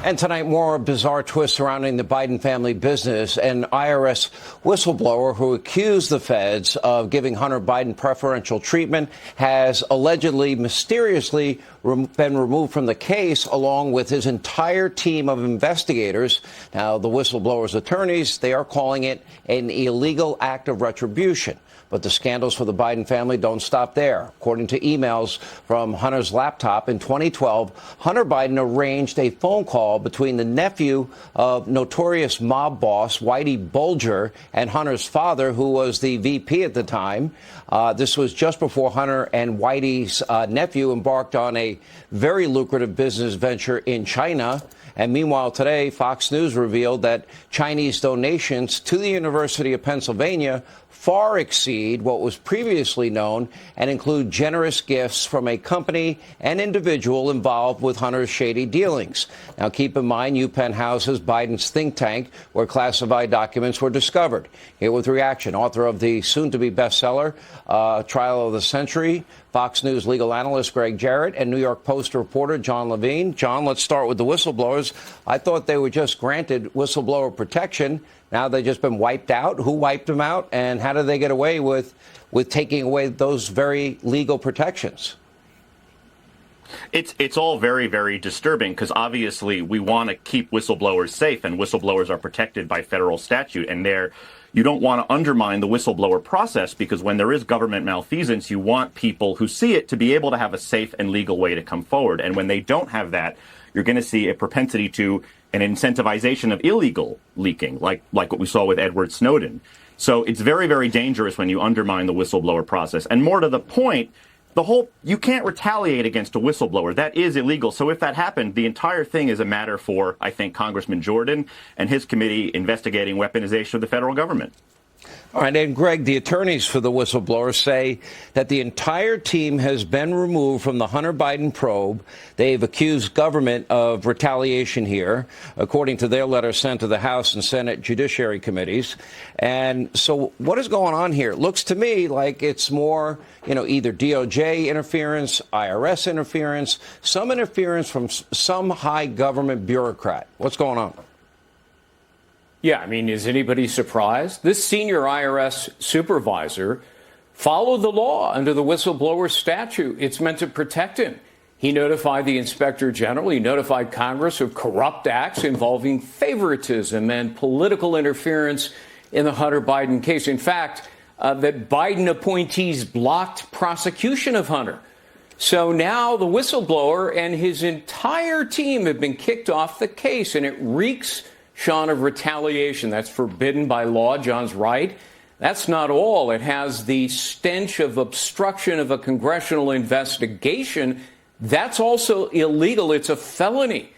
And tonight, more bizarre twists surrounding the Biden family business. An IRS whistleblower who accused the feds of giving Hunter Biden preferential treatment has allegedly mysteriously been removed from the case, along with his entire team of investigators. Now, the whistleblower's attorneys, they are calling it an illegal act of retribution. But the scandals for the Biden family don't stop there. According to emails from Hunter's laptop in 2012, Hunter Biden arranged a phone call between the nephew of notorious mob boss Whitey Bulger and Hunter's father, who was the VP at the time. This was just before Hunter and Whitey's nephew embarked on a very lucrative business venture in China. And meanwhile, today, Fox News revealed that Chinese donations to the University of Pennsylvania far exceed what was previously known and include generous gifts from a company and individual involved with Hunter's shady dealings. Now, keep in mind, UPenn houses Biden's think tank, where classified documents were discovered. Here with reaction, author of the soon-to-be bestseller, Trial of the Century, Fox News legal analyst Greg Jarrett, and New York Post reporter John Levine. John, let's start with the whistleblowers. I thought they were just granted whistleblower protection. Now they've just been wiped out. Who wiped them out, and how did they get away with taking away those very legal protections? It's all very, very disturbing, because obviously we want to keep whistleblowers safe, and whistleblowers are protected by federal statute, and you don't want to undermine the whistleblower process, because when there is government malfeasance, you want people who see it to be able to have a safe and legal way to come forward. And when they don't have that, you're going to see a propensity to an incentivization of illegal leaking, like what we saw with Edward Snowden. So it's very, very dangerous when you undermine the whistleblower process. And more to the point, you can't retaliate against a whistleblower. That is illegal. So if that happened, the entire thing is a matter for, I think, Congressman Jordan and his committee investigating weaponization of the federal government. All right, and Greg, the attorneys for the whistleblower say that the entire team has been removed from the Hunter Biden probe. They've accused government of retaliation here, according to their letter sent to the House and Senate Judiciary Committees. And so what is going on here? It looks to me like it's more, either DOJ interference, IRS interference, some interference from some high government bureaucrat. What's going on? Yeah, I mean, is anybody surprised? This senior IRS supervisor followed the law under the whistleblower statute. It's meant to protect him. He notified the inspector general. He notified Congress of corrupt acts involving favoritism and political interference in the Hunter Biden case. In fact, that Biden appointees blocked prosecution of Hunter. So now the whistleblower and his entire team have been kicked off the case, and it reeks, Sean, of retaliation. That's forbidden by law. John's right. That's not all. It has the stench of obstruction of a congressional investigation. That's also illegal. It's a felony.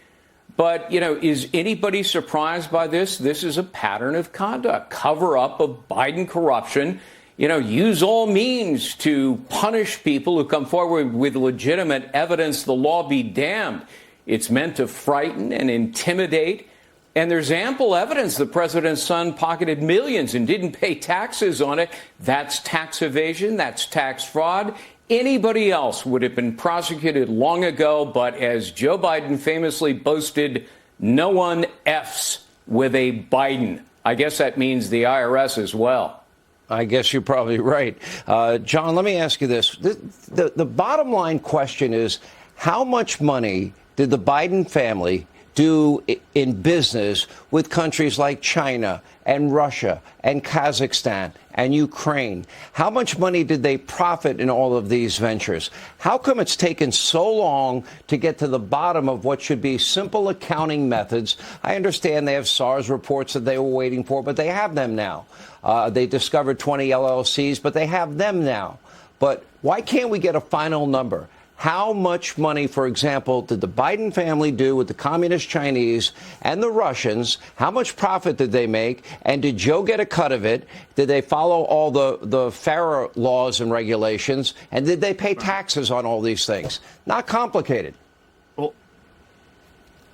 But, is anybody surprised by this? This is a pattern of conduct, cover up of Biden corruption. Use all means to punish people who come forward with legitimate evidence. The law be damned. It's meant to frighten and intimidate. And there's ample evidence the president's son pocketed millions and didn't pay taxes on it. That's tax evasion. That's tax fraud. Anybody else would have been prosecuted long ago. But as Joe Biden famously boasted, no one F's with a Biden. I guess that means the IRS as well. I guess you're probably right. John, let me ask you this. The bottom line question is, how much money did the Biden family do in business with countries like China and Russia and Kazakhstan and Ukraine? How much money did they profit in all of these ventures? How come it's taken so long to get to the bottom of what should be simple accounting methods? I understand they have SARS reports that they were waiting for, but they have them now. They discovered 20 LLCs, but they have them now. But why can't we get a final number? How much money, for example, did the Biden family do with the communist Chinese and the Russians? How much profit did they make? And did Joe get a cut of it? Did they follow all the FARA laws and regulations? And did they pay taxes on all these things? Not complicated.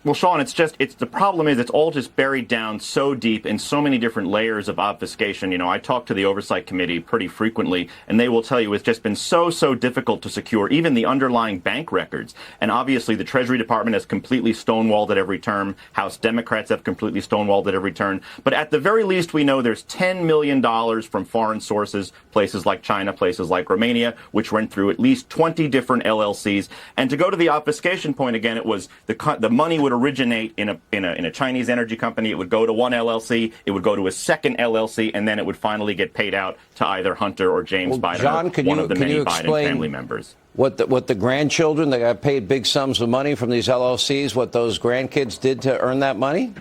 Well, Sean, the problem is it's all just buried down so deep in so many different layers of obfuscation. You know, I talk to the Oversight Committee pretty frequently, and they will tell you it's just been so difficult to secure even the underlying bank records. And obviously the Treasury Department has completely stonewalled at every turn. House Democrats have completely stonewalled at every turn. But at the very least, we know there's $10 million from foreign sources, places like China, places like Romania, which went through at least 20 different LLCs. And to go to the obfuscation point again, it was the money would originate in a Chinese energy company. It would go to one LLC, it would go to a second LLC, and then it would finally get paid out to either Hunter or James Biden, John, or one of the many Biden family members. What the grandchildren that got paid big sums of money from these LLCs, what those grandkids did to earn that money?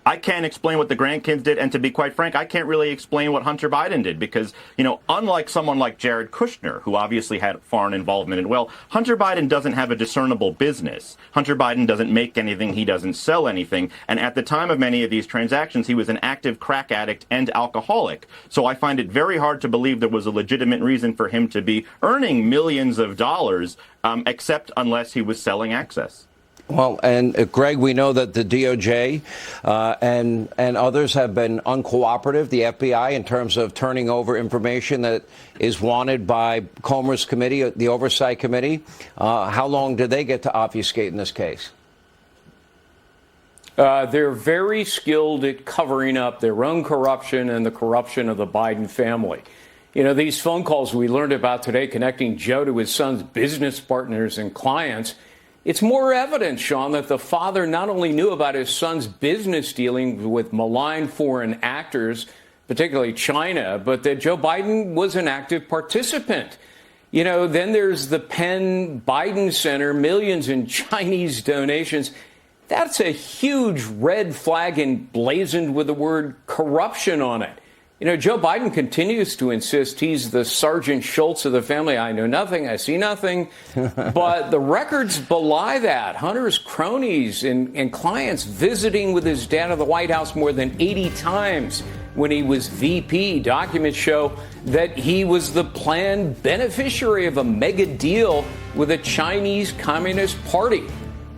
I can't explain what the grandkids did, and to be quite frank, I can't really explain what Hunter Biden did because, you know, unlike someone like Jared Kushner, who obviously had foreign involvement in well, Hunter Biden doesn't have a discernible business. Hunter Biden doesn't make anything, he doesn't sell anything, and at the time of many of these transactions, he was an active crack addict and alcoholic. So I find it very hard to believe there was a legitimate reason for him to be earning millions of dollars, except unless he was selling access. Well, and Greg, we know that the DOJ and others have been uncooperative, the FBI, in terms of turning over information that is wanted by Comer's committee, the Oversight Committee. How long did they get to obfuscate in this case? They're very skilled at covering up their own corruption and the corruption of the Biden family. You know, these phone calls we learned about today connecting Joe to his son's business partners and clients. It's more evidence, Sean, that the father not only knew about his son's business dealings with malign foreign actors, particularly China, but that Joe Biden was an active participant. You know, then there's the Penn Biden Center, millions in Chinese donations. That's a huge red flag emblazoned with the word corruption on it. You know, Joe Biden continues to insist he's the Sergeant Schultz of the family. I know nothing. I see nothing. But the records belie that. Hunter's cronies and clients visiting with his dad at the White House more than 80 times when he was VP. Documents show that he was the planned beneficiary of a mega deal with a Chinese Communist Party.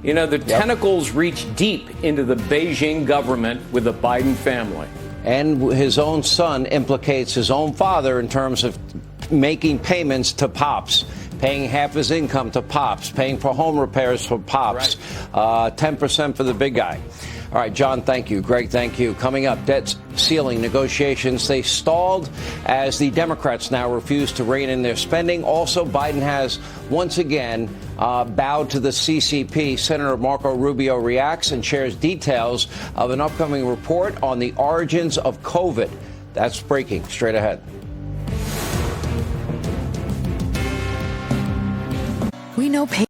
You know, the tentacles reach deep into the Beijing government with the Biden family. And his own son implicates his own father in terms of making payments to Pops, paying half his income to Pops, paying for home repairs for Pops, 10% for the big guy. All right, John, thank you. Greg, thank you. Coming up, debt ceiling negotiations. They stalled as the Democrats now refuse to rein in their spending. Also, Biden has once again bowed to the CCP. Senator Marco Rubio reacts and shares details of an upcoming report on the origins of COVID. That's breaking straight ahead. We know